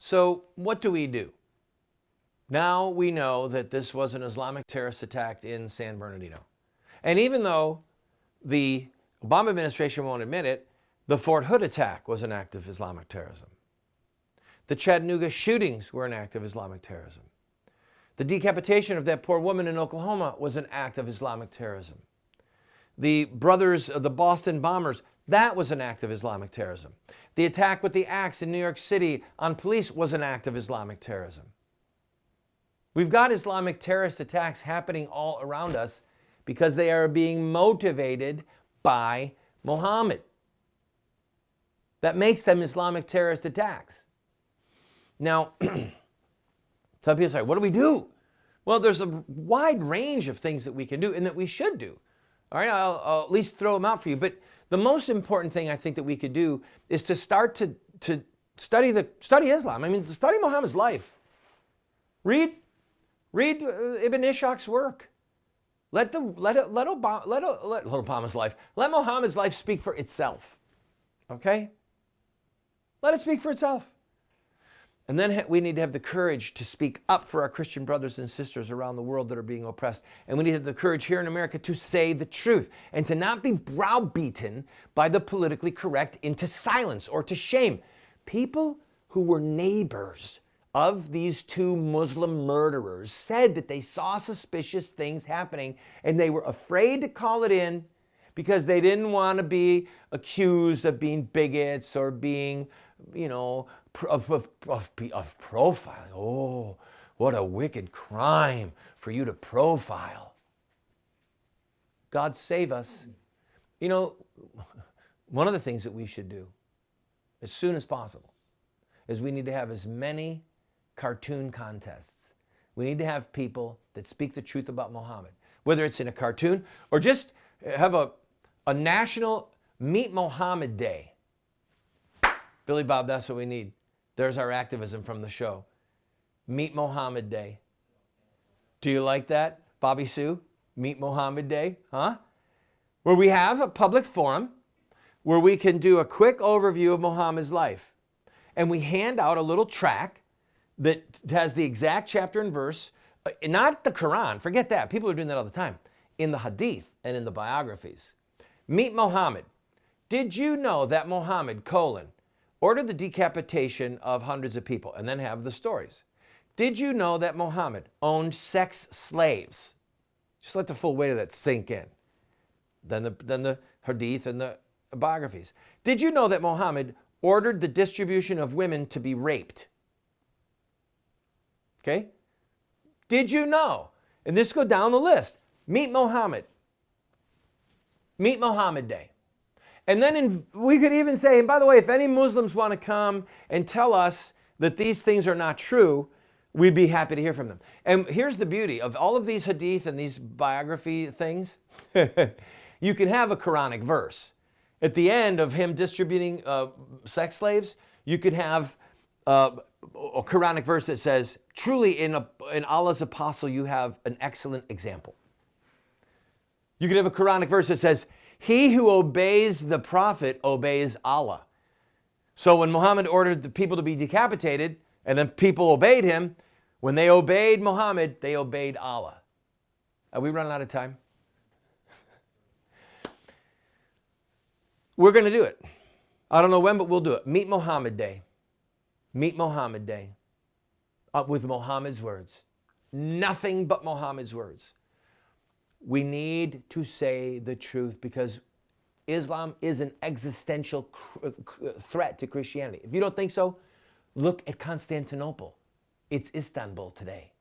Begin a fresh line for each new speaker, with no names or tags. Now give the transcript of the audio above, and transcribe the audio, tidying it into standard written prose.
So what do we do? Now we know that this was an Islamic terrorist attack in San Bernardino. And even though the Obama administration won't admit it, the Fort Hood attack was an act of Islamic terrorism. The Chattanooga shootings were an act of Islamic terrorism. The decapitation of that poor woman in Oklahoma was an act of Islamic terrorism. The brothers of the Boston bombers, that was an act of Islamic terrorism. The attack with the axe in New York City on police was an act of Islamic terrorism. We've got Islamic terrorist attacks happening all around us because they are being motivated by Muhammad. That makes them Islamic terrorist attacks. Now, some people say, what do we do? Well, there's a wide range of things that we can do and that we should do. All right, I'll at least throw them out for you. But the most important thing I think that we could do is to start to study Islam. I mean, to study Muhammad's life. Read Ibn Ishaq's work. Let Obama's life, let Muhammad's life speak for itself. Okay? Let it speak for itself. And then we need to have the courage to speak up for our Christian brothers and sisters around the world that are being oppressed. And we need to have the courage here in America to say the truth and to not be browbeaten by the politically correct into silence or to shame. People who were neighbors of these two Muslim murderers said that they saw suspicious things happening and they were afraid to call it in because they didn't want to be accused of being bigots or being, of profiling. Oh, what a wicked crime for you to profile. God save us. One of the things that we should do as soon as possible is we need to have as many cartoon contests. We need to have people that speak the truth about Muhammad, whether it's in a cartoon or just have a national Meet Muhammad Day. Billy Bob, that's what we need. There's our activism from the show. Meet Muhammad Day. Do you like that, Bobby Sue? Meet Muhammad Day, huh? Where we have a public forum where we can do a quick overview of Muhammad's life. And we hand out a little tract that has the exact chapter and verse, not the Quran, forget that. People are doing that all the time. In the Hadith and in the biographies. Meet Muhammad. Did you know that Muhammad, ordered the decapitation of hundreds of people, and then have the stories? Did you know that Muhammad owned sex slaves? Just let the full weight of that sink in. Then the Hadith and the biographies. Did you know that Muhammad ordered the distribution of women to be raped? Okay? Did you know? And this go down the list. Meet Muhammad. Meet Muhammad Day. And then we could even say, and by the way, if any Muslims want to come and tell us that these things are not true, we'd be happy to hear from them. And here's the beauty of all of these hadith and these biography things. You can have a Quranic verse. At the end of him distributing sex slaves, you could have a Quranic verse that says, truly in Allah's apostle, you have an excellent example. You could have a Quranic verse that says, he who obeys the prophet obeys Allah. So when Muhammad ordered the people to be decapitated, and then people obeyed him, when they obeyed Muhammad, they obeyed Allah. Are we running out of time? We're going to do it. I don't know when, but we'll do it. Meet Muhammad Day. Meet Muhammad Day. With Muhammad's words. Nothing but Muhammad's words. We need to say the truth because Islam is an existential threat to Christianity. If you don't think so, look at Constantinople. It's Istanbul today.